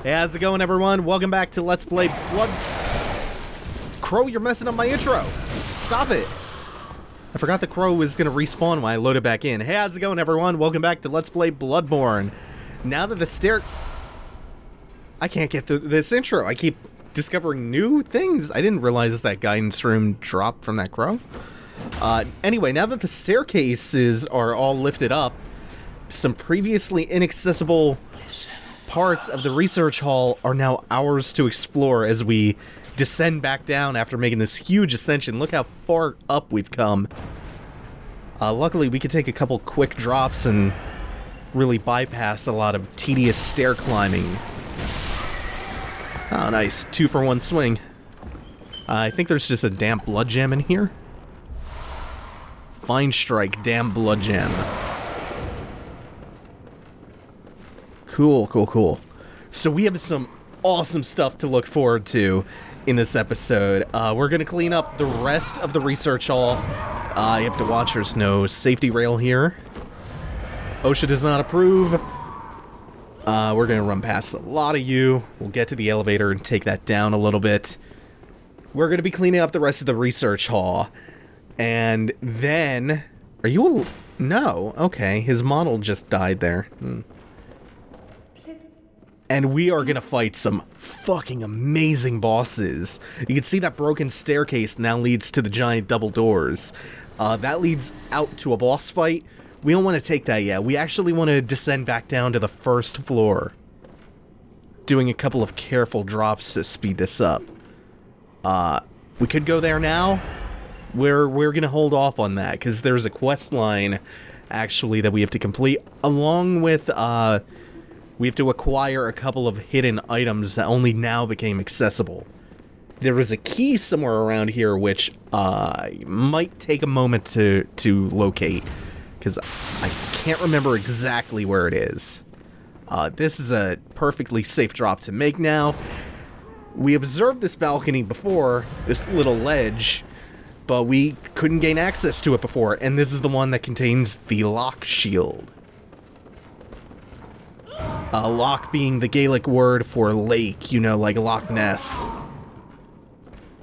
Hey, how's it going, everyone? Welcome back to Let's Play Blood... Crow, you're messing up my intro! Stop it! I forgot the crow was gonna respawn when I load it back in. Hey, how's it going, everyone? Welcome back to Let's Play Bloodborne. Now that the stair... I can't get through this intro. I keep discovering new things. I didn't realize that guidance room dropped from that crow. Anyway, now that the staircases are all lifted up, some previously inaccessible parts of the research hall are now ours to explore as we descend back down after making this huge ascension. Look how far up we've come. Luckily, we could take a couple quick drops and really bypass a lot of tedious stair climbing. Oh, nice. 2-for-1 swing. I think there's just a damp blood gem in here. Fine strike, damn blood gem. Cool, cool, cool. So we have some awesome stuff to look forward to in this episode. We're going to clean up the rest of the research hall. You have to watch, there's no safety rail here. OSHA does not approve. We're going to run past a lot of you. We'll get to the elevator and take that down a little bit. We're going to be cleaning up the rest of the research hall. And then... Are you... No. Okay. His model just died there. And we are going to fight some fucking amazing bosses. You can see that broken staircase now leads to the giant double doors. That leads out to a boss fight. We don't want to take that yet. We actually want to descend back down to the first floor. Doing a couple of careful drops to speed this up. We could go there now. We're going to hold off on that, because there's a quest line, actually, that we have to complete, along with, we have to acquire a couple of hidden items that only now became accessible. There is a key somewhere around here, which, might take a moment to locate, because I can't remember exactly where it is. This is a perfectly safe drop to make now. We observed this balcony before, this little ledge, but we couldn't gain access to it before, and this is the one that contains the Loch Shield. Loch being the Gaelic word for lake, you know, like Loch Ness.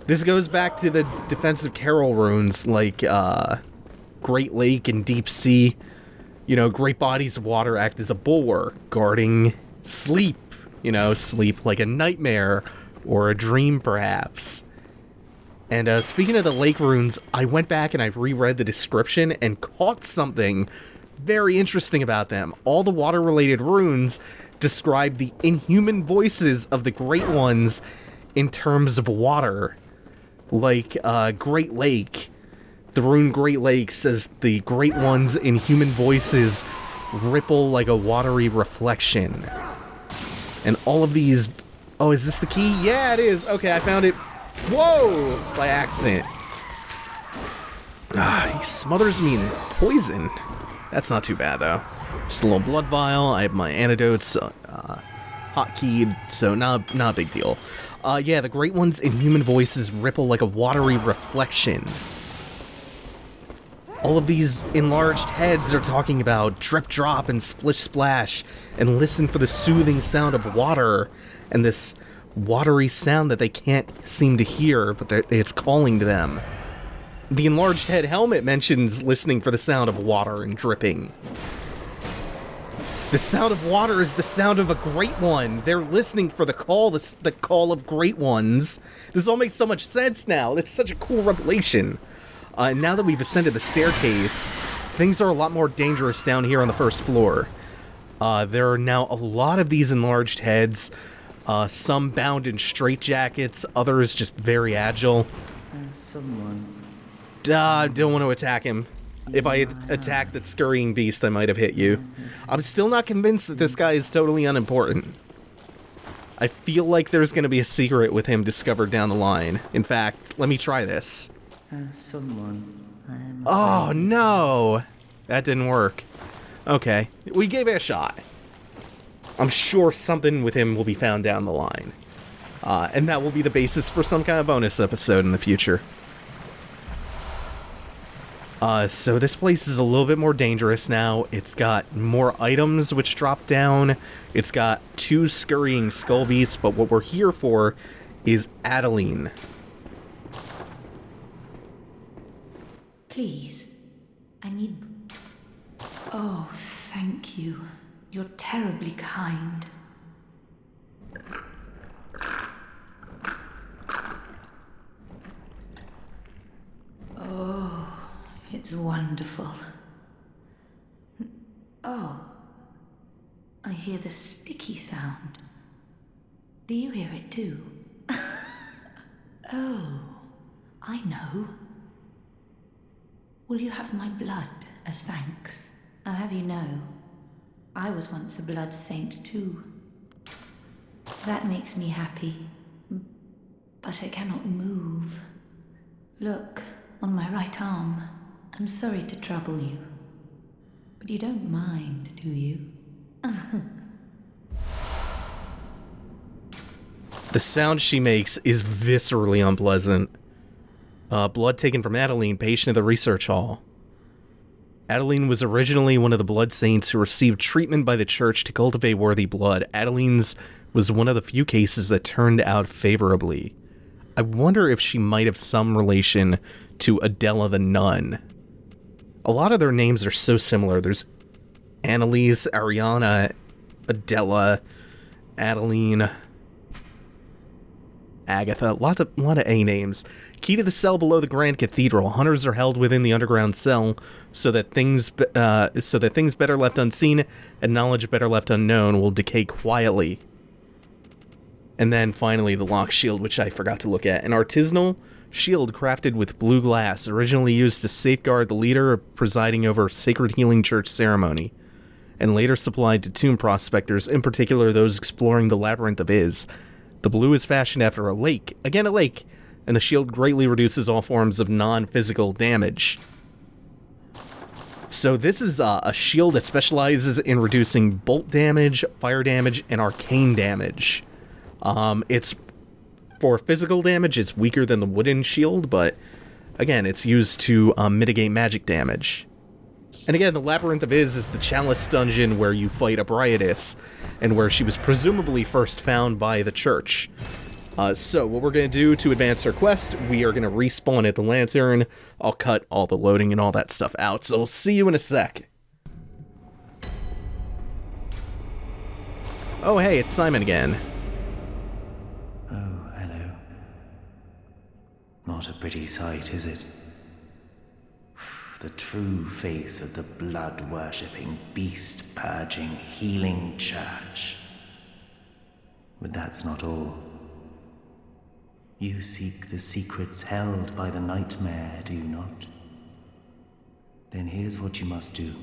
This goes back to the defensive carol runes, like, Great Lake and Deep Sea. You know, great bodies of water act as a bulwark, guarding sleep. You know, sleep like a nightmare, or a dream, perhaps. And speaking of the lake runes, I went back and I reread the description and caught something very interesting about them. All the water-related runes describe the inhuman voices of the Great Ones in terms of water. Like, Great Lake. The rune Great Lake says the Great Ones in human voices ripple like a watery reflection. And all of these... Oh, is this the key? Yeah, it is. Okay, I found it. Whoa! By accident. He smothers me in poison. That's not too bad, though. Just a little blood vial. I have my antidotes hotkeyed, so not a big deal. Yeah, the Great Ones in human voices ripple like a watery reflection. All of these enlarged heads are talking about drip drop and splish splash, and listen for the soothing sound of water, and this watery sound that they can't seem to hear, but it's calling to them. The enlarged head helmet mentions listening for the sound of water and dripping. The sound of water is the sound of a Great One. They're listening for the call of Great Ones. This all makes so much sense now. It's such a cool revelation. Now that we've ascended the staircase, things are a lot more dangerous down here on the first floor. There are now a lot of these enlarged heads. Some bound in straitjackets, others just very agile. I don't want to attack him. If I had attacked that scurrying beast, I might have hit you. I'm still not convinced that this guy is totally unimportant. I feel like there's going to be a secret with him discovered down the line. In fact, let me try this. Oh, no! That didn't work. Okay, we gave it a shot. I'm sure something with him will be found down the line. And that will be the basis for some kind of bonus episode in the future. So this place is a little bit more dangerous now. It's got more items which drop down. It's got 2 scurrying skull beasts, but what we're here for is Adeline. Please, I need... Oh, thank you. You're terribly kind. Oh, it's wonderful. Oh, I hear the sticky sound. Do you hear it too? Oh, I know. Will you have my blood as thanks? I'll have you know, I was once a blood saint too. That makes me happy, but I cannot move. Look, on my right arm. I'm sorry to trouble you, but you don't mind, do you? The sound she makes is viscerally unpleasant. Blood taken from Adeline, patient of the research hall. Adeline was originally one of the blood saints who received treatment by the church to cultivate worthy blood. Adeline's was one of the few cases that turned out favorably. I wonder if she might have some relation to Adela the nun. A lot of their names are so similar. There's Annalise, Ariana, Adela, Adeline, Agatha, a lot of A names. Key to the cell below the Grand Cathedral. Hunters are held within the underground cell so that things better left unseen and knowledge better left unknown will decay quietly. And then finally the Loch Shield, which I forgot to look at. An artisanal shield crafted with blue glass, originally used to safeguard the leader presiding over a sacred healing church ceremony, and later supplied to tomb prospectors, in particular those exploring the Labyrinth of Iz. The blue is fashioned after a lake, and the shield greatly reduces all forms of non-physical damage. So this is a shield that specializes in reducing bolt damage, fire damage, and arcane damage. It's for physical damage, it's weaker than the wooden shield, but again, it's used to mitigate magic damage. And again, the Labyrinth of Iz is the Chalice dungeon where you fight Abraitis, and where she was presumably first found by the church. So what we're going to do to advance our quest, we are going to respawn at the lantern. I'll cut all the loading and all that stuff out, so I'll see you in a sec. Oh hey, it's Simon again. Oh, hello. Not a pretty sight, is it? The true face of the blood-worshipping, beast-purging, healing church. But that's not all. You seek the secrets held by the nightmare, do you not? Then here's what you must do.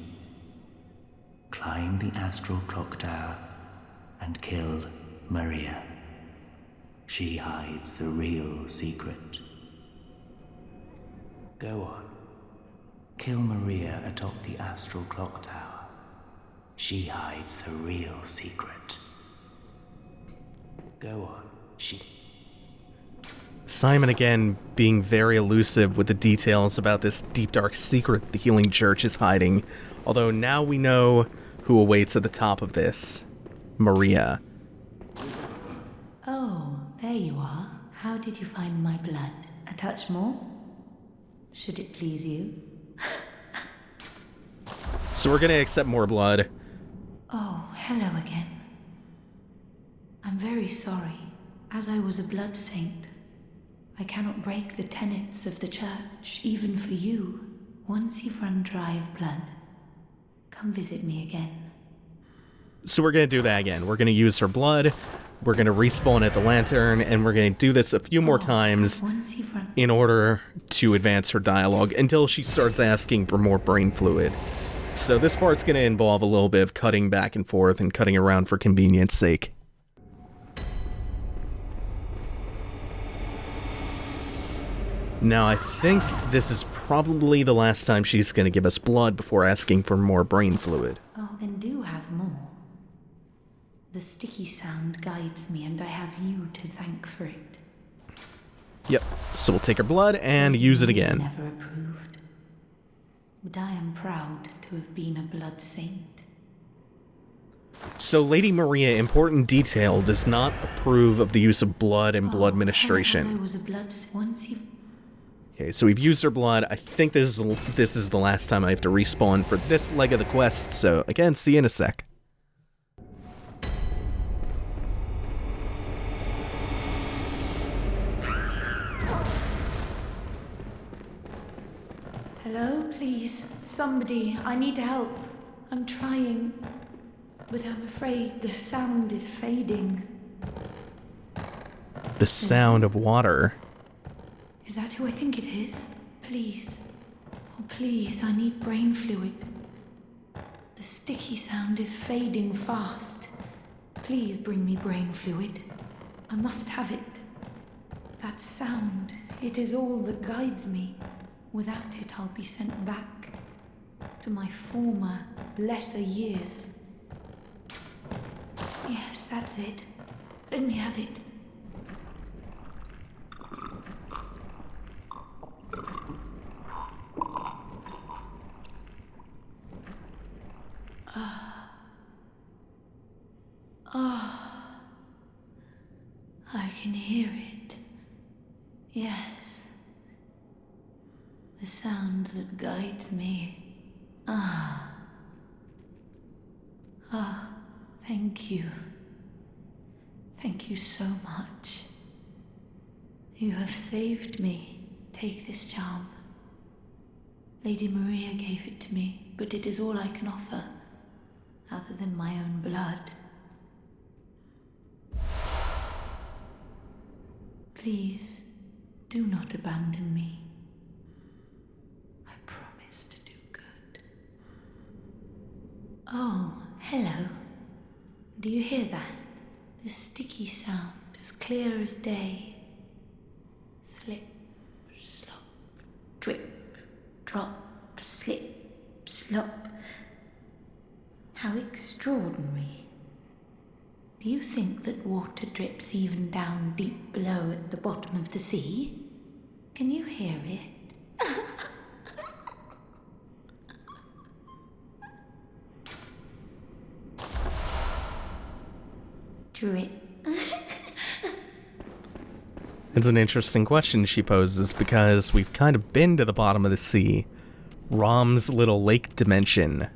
Climb the Astral Clocktower and kill Maria. She hides the real secret. Go on. Kill Maria atop the Astral Clocktower. She hides the real secret. Go on. Simon again being very elusive with the details about this deep dark secret the healing church is hiding, although now we know who awaits at the top of this. Maria. Oh, there you are. How did you find my blood? A touch more? Should it please you? So we're gonna accept more blood. Oh, hello again. I'm very sorry. As I was a blood saint, I cannot break the tenets of the church, even for you. Once you've run dry of blood, come visit me again. So we're gonna do that again. We're gonna use her blood, we're gonna respawn at the lantern, and we're gonna do this a few more times in order to advance her dialogue until she starts asking for more brain fluid. So this part's gonna involve a little bit of cutting back and forth and cutting around for convenience sake. Now, I think this is probably the last time she's going to give us blood before asking for more brain fluid. Oh, then do have more. The sticky sound guides me, and I have you to thank for it. Yep, so we'll take her blood and use it again. Never approved. but I am proud to have been a blood saint. So Lady Maria, important detail, does not approve of the use of blood and blood ministration. I was a blood once you. Okay, so we've used her blood. I think this is the last time I have to respawn for this leg of the quest, so again, see you in a sec. Hello, please. Somebody, I need help. I'm trying, but I'm afraid the sound is fading. The sound of water. Is that who I think it is? Please. Oh, please, I need brain fluid. The sticky sound is fading fast. Please bring me brain fluid. I must have it. That sound, it is all that guides me. Without it, I'll be sent back to my former, lesser years. Yes, that's it. Let me have it. I can hear it. Yes. The sound that guides me. Thank you. Thank you so much. You have saved me. Take this charm. Lady Maria gave it to me, but it is all I can offer, other than my own blood. Please, do not abandon me. I promise to do good. Oh, hello. Do you hear that? The sticky sound, as clear as day. Slip, slop, drip, drop, slip, slop. How extraordinary. Do you think that water drips even down deep below at the bottom of the sea? Can you hear it? Drip. It's an interesting question she poses because we've kind of been to the bottom of the sea. Rom's little lake dimension.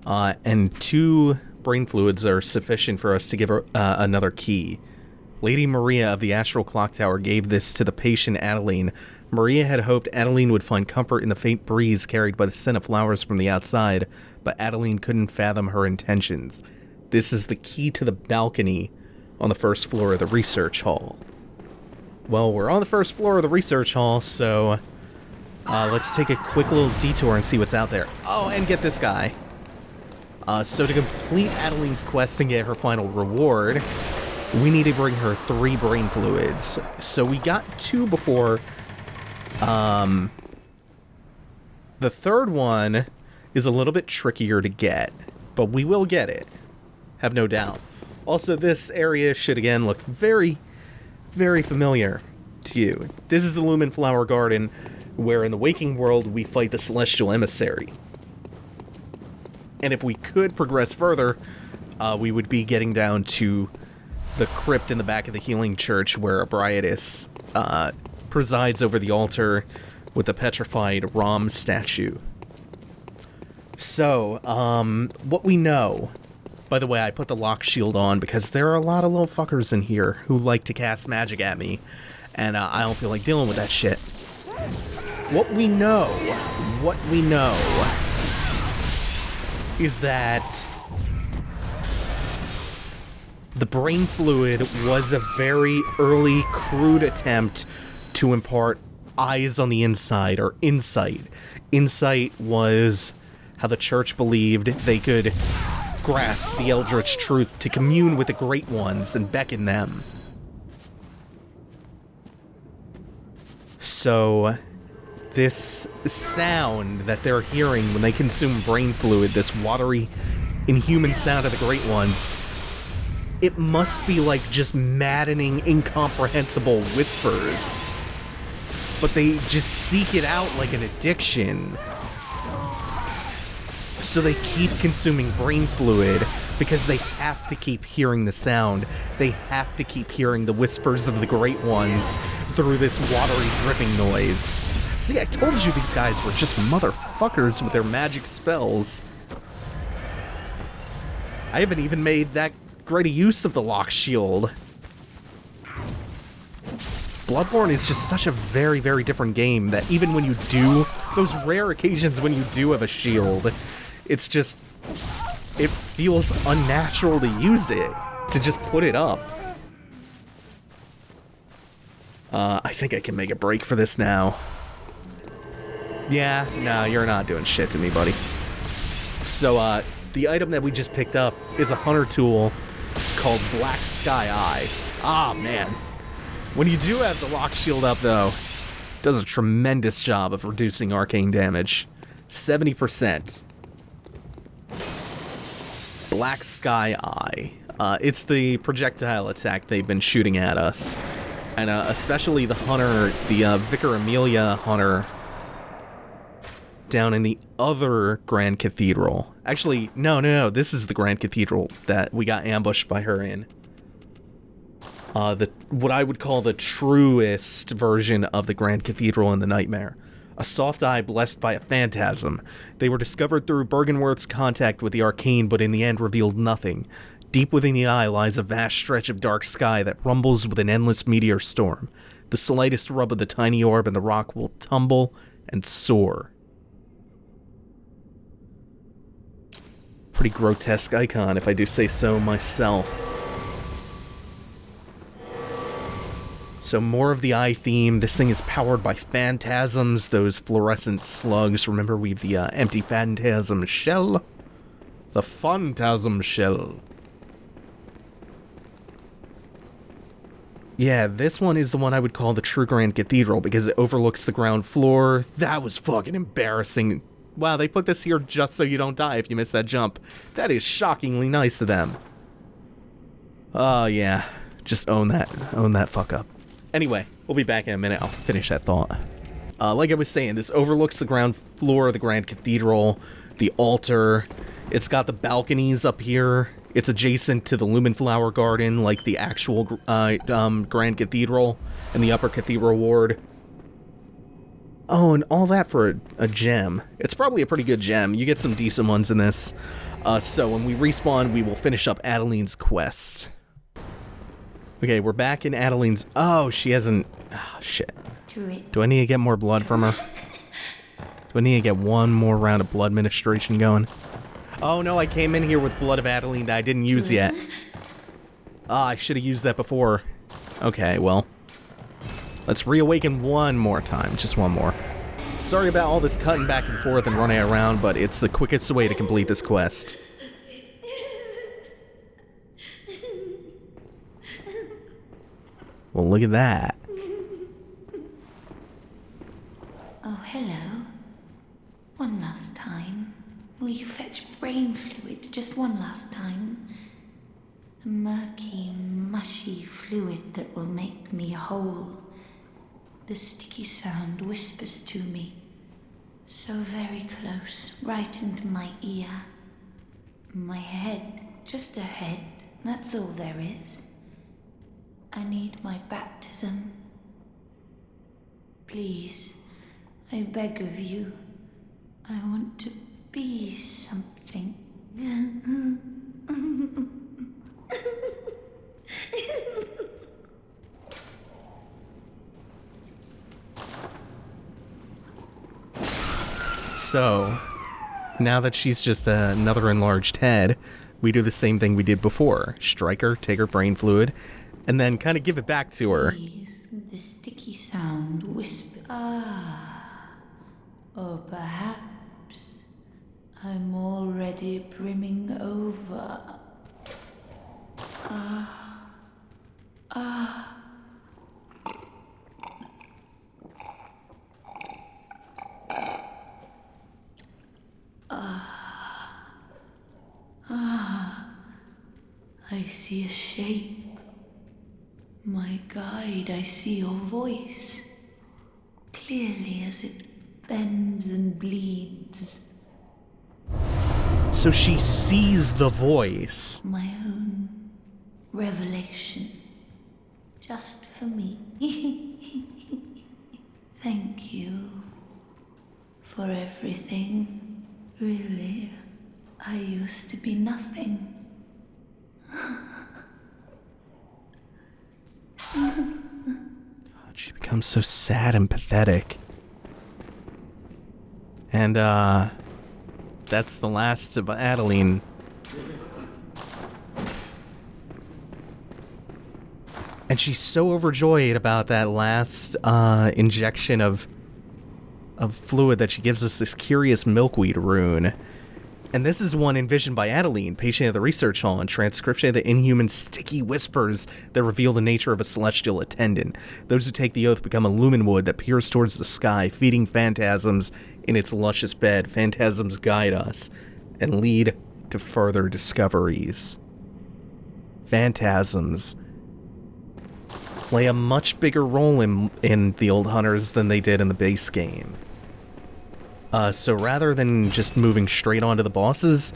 And 2 brain fluids are sufficient for us to give her another key. Lady Maria of the Astral Clocktower gave this to the patient Adeline. Maria had hoped Adeline would find comfort in the faint breeze carried by the scent of flowers from the outside, but Adeline couldn't fathom her intentions. This is the key to the balcony on the first floor of the research hall. Well, we're on the first floor of the research hall, so let's take a quick little detour and see what's out there. Oh, and get this guy. So to complete Adeline's quest and get her final reward, we need to bring her 3 brain fluids. So we got 2 before. The third one is a little bit trickier to get, but we will get it. Have no doubt. Also, this area should again look very, very familiar to you. This is the Lumen Flower Garden, where in the waking world we fight the Celestial Emissary. And if we could progress further, we would be getting down to the crypt in the back of the Healing Church where Abriatus presides over the altar with the petrified Rom statue. So, what we know... By the way, I put the Loch Shield on because there are a lot of little fuckers in here who like to cast magic at me, and I don't feel like dealing with that shit. What we know is that the brain fluid was a very early, crude attempt to impart eyes on the inside, or insight. Insight was how the church believed they could grasp the eldritch truth to commune with the Great Ones and beckon them. So, this sound that they're hearing when they consume brain fluid, this watery, inhuman sound of the Great Ones, it must be like just maddening, incomprehensible whispers. but they just seek it out like an addiction. So they keep consuming brain fluid because they have to keep hearing the sound. They have to keep hearing the whispers of the Great Ones through this watery dripping noise. See, I told you these guys were just motherfuckers with their magic spells. I haven't even made that great a use of the Loch Shield. Bloodborne is just such a very, very different game that even when you do, those rare occasions when you do have a shield, it's just, it feels unnatural to use it, to just put it up. I think I can make a break for this now. Yeah, no, you're not doing shit to me, buddy. So, the item that we just picked up is a hunter tool called Black Sky Eye. Ah, man. When you do have the Loch Shield up, though, it does a tremendous job of reducing arcane damage. 70%. Black Sky Eye. It's the projectile attack they've been shooting at us. And especially the hunter, the Vicar Amelia hunter, down in the other Grand Cathedral. Actually, no, this is the Grand Cathedral that we got ambushed by her in. What I would call the truest version of the Grand Cathedral in the Nightmare. A soft eye blessed by a phantasm. They were discovered through Bergenworth's contact with the arcane, but in the end revealed nothing. Deep within the eye lies a vast stretch of dark sky that rumbles with an endless meteor storm. The slightest rub of the tiny orb and the rock will tumble and soar. Pretty grotesque icon, if I do say so myself. So more of the eye theme. This thing is powered by phantasms, those fluorescent slugs. Remember, we have the empty phantasm shell. The phantasm shell. Yeah, this one is the one I would call the true Grand Cathedral because it overlooks the ground floor. That was fucking embarrassing. Wow, they put this here just so you don't die if you miss that jump. That is shockingly nice of them. Oh, yeah. Just own that fuck up. Anyway, we'll be back in a minute. I'll finish that thought. Like I was saying, this overlooks the ground floor of the Grand Cathedral, the altar. It's got the balconies up here. It's adjacent to the Lumen Flower Garden, like the actual Grand Cathedral and the Upper Cathedral Ward. Oh, and all that for a gem. It's probably a pretty good gem. You get some decent ones in this. So when we respawn, we will finish up Adeline's quest. Okay, we're back in Adeline's... Oh, she hasn't... Oh, shit. Do I need to get more blood from her? Do I need to get one more round of blood ministration going? Oh, no, I came in here with blood of Adeline that I didn't use yet. Ah, I should have used that before. Okay, well... Let's reawaken one more time. Just one more. Sorry about all this cutting back and forth and running around, but it's the quickest way to complete this quest. Well, look at that. Oh, hello. One last time. Will you fetch brain fluid just one last time? The murky, mushy fluid that will make me whole. The sticky sound whispers to me. So very close, right into my ear. My head, just a head, that's all there is. I need my baptism. Please, I beg of you. I want to be something. So, now that she's just another enlarged head, we do the same thing we did before. Strike her, take her brain fluid, and then kind of give it back to her. Please, the sticky sound whisper. Ah. Or perhaps I'm already brimming over. Ah. Ah. I see a shape. My guide, I see your voice. clearly as it bends and bleeds. So she sees the voice. My own revelation. Just for me. Thank you for everything. Really, I used to be nothing. God, she becomes so sad and pathetic. And, that's the last of Adeline. And she's so overjoyed about that last, injection of fluid that she gives us this curious milkweed rune. And this is one envisioned by Adeline, patient at the research hall, and transcription of the inhuman sticky whispers that reveal the nature of a celestial attendant. Those who take the oath become a lumen wood that peers towards the sky, feeding phantasms in its luscious bed. Phantasms guide us and lead to further discoveries. Phantasms play a much bigger role in the Old Hunters than they did in the base game. So rather than just moving straight on to the bosses,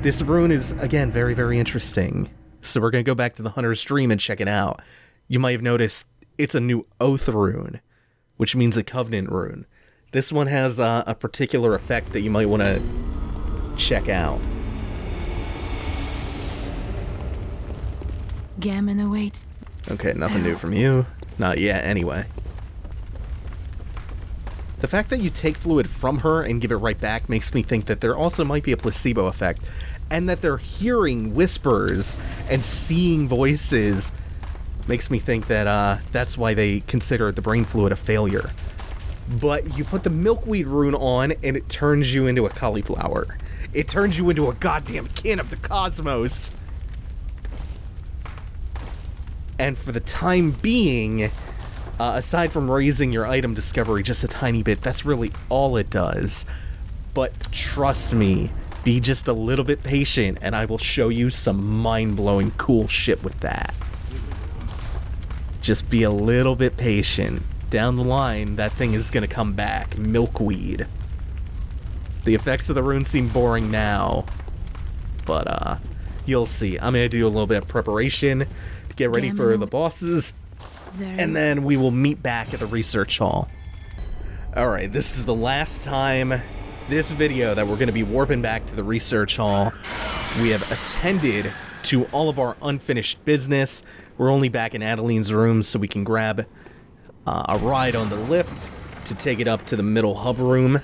this rune is, again, very, very interesting. So we're going to go back to the Hunter's Dream and check it out. You might have noticed it's a new Oath rune, which means a Covenant rune. This one has a particular effect that you might want to check out. Gammon awaits. Okay, nothing new from you. Not yet, anyway. The fact that you take fluid from her and give it right back makes me think that there also might be a placebo effect, and that they're hearing whispers and seeing voices makes me think that that's why they consider the brain fluid a failure. But you put the milkweed rune on and it turns you into a cauliflower. It turns you into a goddamn kin of the cosmos. And for the time being, aside from raising your item discovery just a tiny bit, that's really all it does. But trust me, be just a little bit patient and I will show you some mind-blowing cool shit with that. Just be a little bit patient. Down the line, that thing is gonna come back. Milkweed. The effects of the rune seem boring now, but you'll see. I'm gonna do a little bit of preparation, get ready for the bosses, and then we will meet back at the research hall. Alright, this is the last time this video that we're going to be warping back to the research hall. We have attended to all of our unfinished business. We're only back in Adeline's room so we can grab a ride on the lift to take it up to the middle hub room.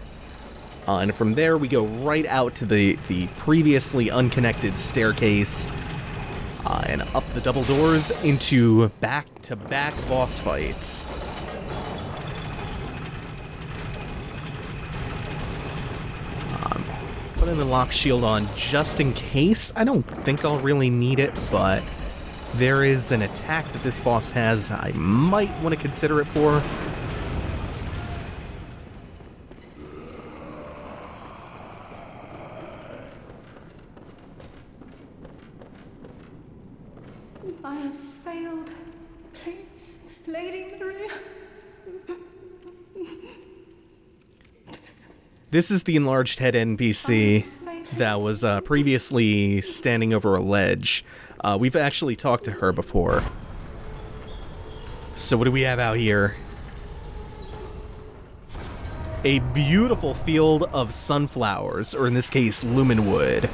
And from there we go right out to the previously unconnected staircase. And up the double doors into back-to-back boss fights. Putting the Loch Shield on just in case. I don't think I'll really need it, but there is an attack that this boss has I might want to consider it for. I have failed. Please, Lady Maria. This is the enlarged head NPC that was previously standing over a ledge. We've actually talked to her before. So what do we have out here? A beautiful field of sunflowers, or in this case, lumenwood.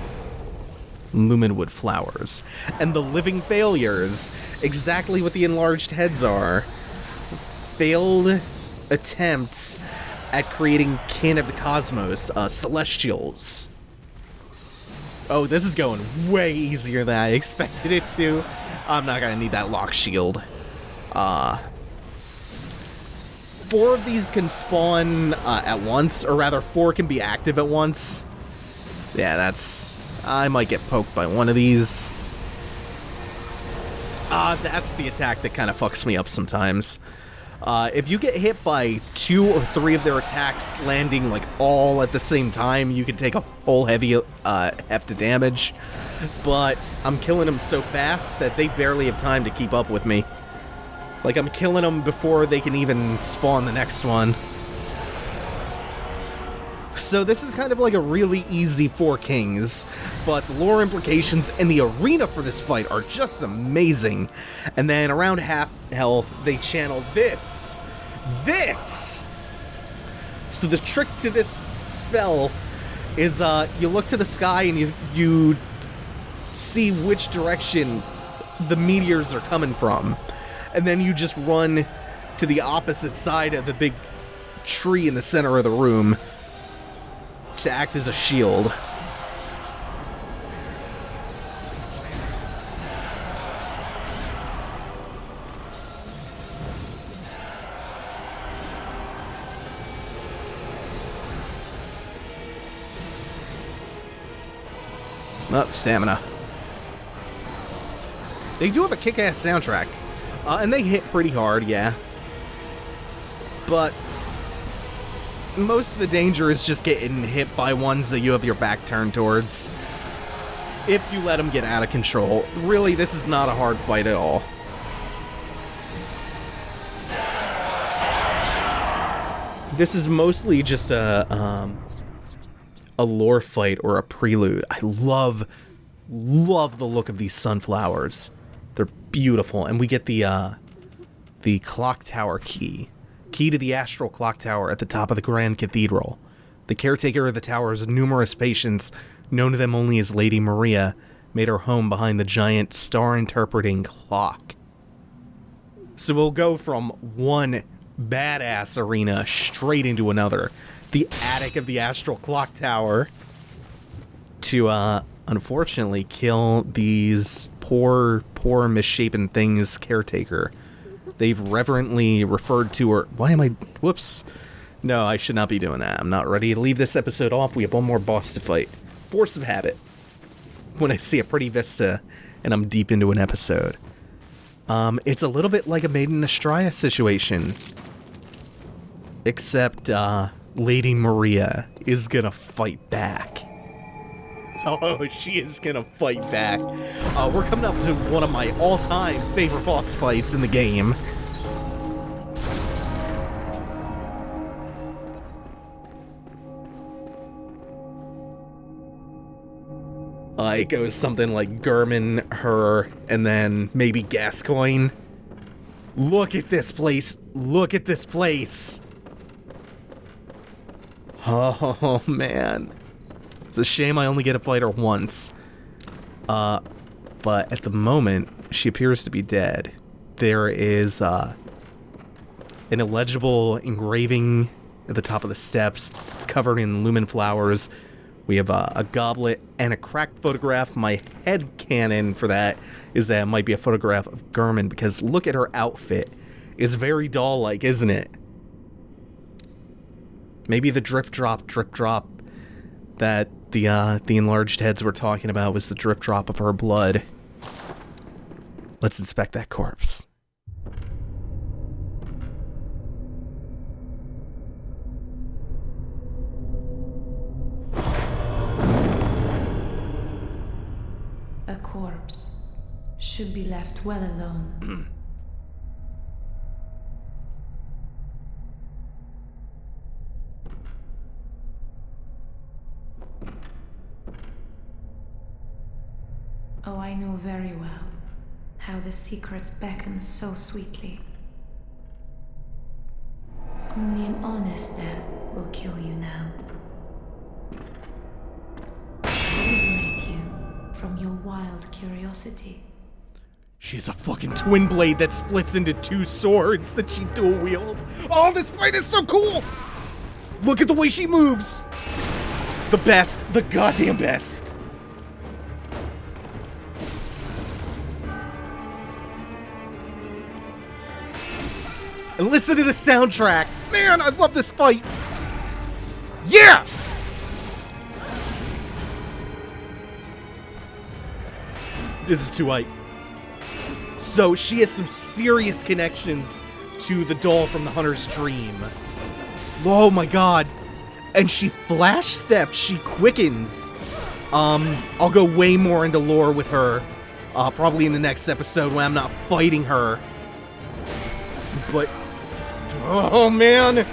Lumenwood flowers. And the living failures, exactly what the enlarged heads are. Failed attempts at creating kin of the cosmos, celestials. Oh, this is going way easier than I expected it to. I'm not gonna need that Loch Shield. 4 of these can spawn at once, or rather 4 can be active at once. Yeah, that's... I might get poked by one of these. That's the attack that kind of fucks me up sometimes. If you get hit by 2 or 3 of their attacks landing like all at the same time, you can take a whole heavy heft of damage. But I'm killing them so fast that they barely have time to keep up with me. Like, I'm killing them before they can even spawn the next one. So this is kind of like a really easy Four Kings, but the lore implications and the arena for this fight are just amazing. And then around half health, they channel this. So the trick to this spell is you look to the sky and you see which direction the meteors are coming from. And then you just run to the opposite side of the big tree in the center of the room to act as a shield. Oh, stamina. They do have a kick-ass soundtrack. And they hit pretty hard, yeah. But most of the danger is just getting hit by ones that you have your back turned towards. If you let them get out of control. Really, this is not a hard fight at all. This is mostly just a lore fight or a prelude. I love the look of these sunflowers. They're beautiful, and we get the clock tower key to the Astral Clocktower at the top of the Grand Cathedral. The caretaker of the tower's numerous patients, known to them only as Lady Maria, made her home behind the giant star-interpreting clock. So we'll go from one badass arena straight into another. The attic of the Astral Clocktower to, unfortunately, kill these poor misshapen things caretaker. They've reverently referred to her. Why am I... Whoops. No, I should not be doing that. I'm not ready to leave this episode off. We have one more boss to fight. Force of habit. When I see a pretty vista and I'm deep into an episode. It's a little bit like a Maiden Astraea situation. Except, Lady Maria is gonna fight back. Oh, she is gonna fight back. We're coming up to one of my all-time favorite boss fights in the game. It goes something like Gurman, her, and then maybe Gascoigne. Look at this place. Look at this place. Oh, man. It's a shame I only get to fight her once. But at the moment, she appears to be dead. There is, an illegible engraving at the top of the steps. It's covered in lumen flowers. We have a goblet and a cracked photograph. My headcanon for that is that it might be a photograph of Gurman, because look at her outfit. It's very doll-like, isn't it? Maybe the drip drop that the enlarged heads were talking about was the drip drop of her blood. Let's inspect that corpse. A corpse should be left well alone. Oh, I know very well how the secrets beckon so sweetly. Only an honest death will kill you now. Liberate you from your wild curiosity. She's a fucking twin blade that splits into two swords that she dual wields. Oh, this fight is so cool! Look at the way she moves! The best, the goddamn best! And listen to the soundtrack! Man, I love this fight! Yeah! This is too light. So she has some serious connections to the doll from the Hunter's Dream. Oh my god. And she flash steps, she quickens. I'll go way more into lore with her. Probably in the next episode when I'm not fighting her. But, oh man.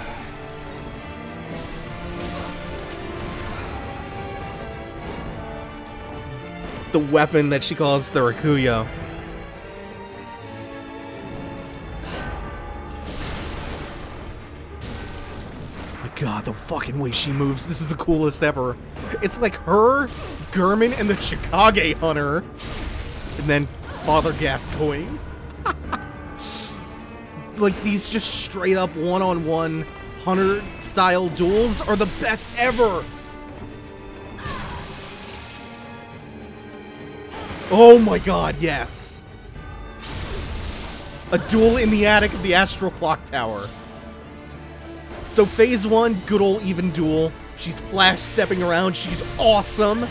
the weapon that she calls the Rakuyo. My god, the fucking way she moves. This is the coolest ever. It's like her, Gurman, and the Chikage Hunter. And then Father Gascoigne. Like, these just straight up one-on-one Hunter-style duels are the best ever! Oh my god, yes! A duel in the attic of the Astral Clocktower. So phase 1, good old even duel. She's flash-stepping around, she's awesome!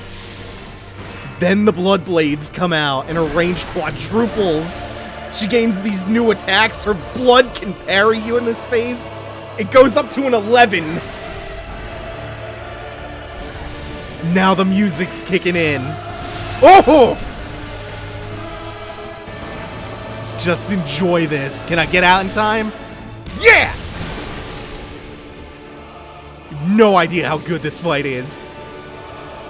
Then the Blood Blades come out, and her range quadruples. She gains these new attacks, her blood can parry you in this phase. It goes up to an 11. Now the music's kicking in. Oh! Let's just enjoy this. Can I get out in time? Yeah! No idea how good this fight is.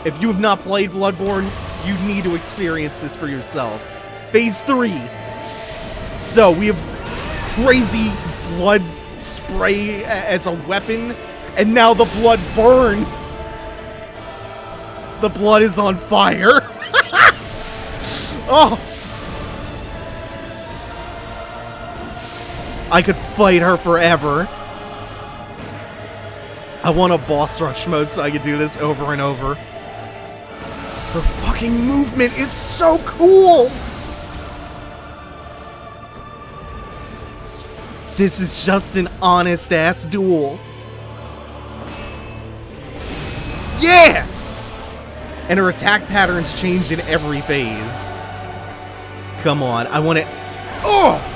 If you have not played Bloodborne, you need to experience this for yourself. Phase 3. So, we have crazy blood spray as a weapon, and now the blood burns. The blood is on fire. Oh! I could fight her forever. I want a boss rush mode so I could do this over and over. Her fucking movement is so cool! This is just an honest-ass duel. Yeah! And her attack patterns change in every phase. Come on, I want to... Oh!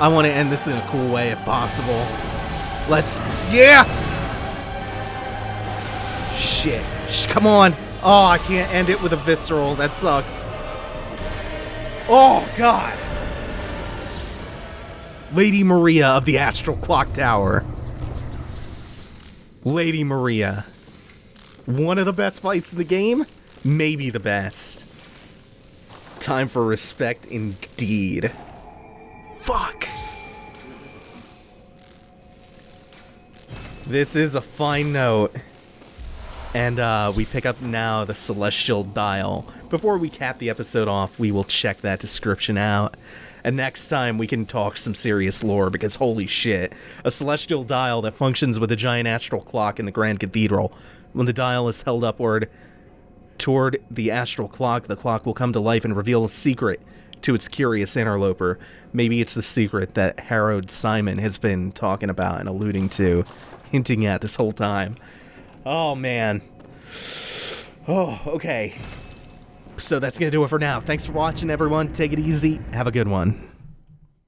I want to end this in a cool way if possible. Let's... Yeah! Shit. Come on. Oh, I can't end it with a visceral. That sucks. Oh, God. Lady Maria of the Astral Clocktower. Lady Maria. One of the best fights in the game? Maybe the best. Time for respect indeed. Fuck. This is a fine note. And we pick up now the Celestial Dial. Before we cap the episode off, we will check that description out. And next time we can talk some serious lore, because holy shit. A Celestial Dial that functions with a giant astral clock in the Grand Cathedral. When the dial is held upward toward the astral clock, the clock will come to life and reveal a secret to its curious interloper. Maybe it's the secret that Harold Simon has been talking about and alluding to, hinting at this whole time. Oh, man. Oh, okay. So that's going to do it for now. Thanks for watching, everyone. Take it easy. Have a good one.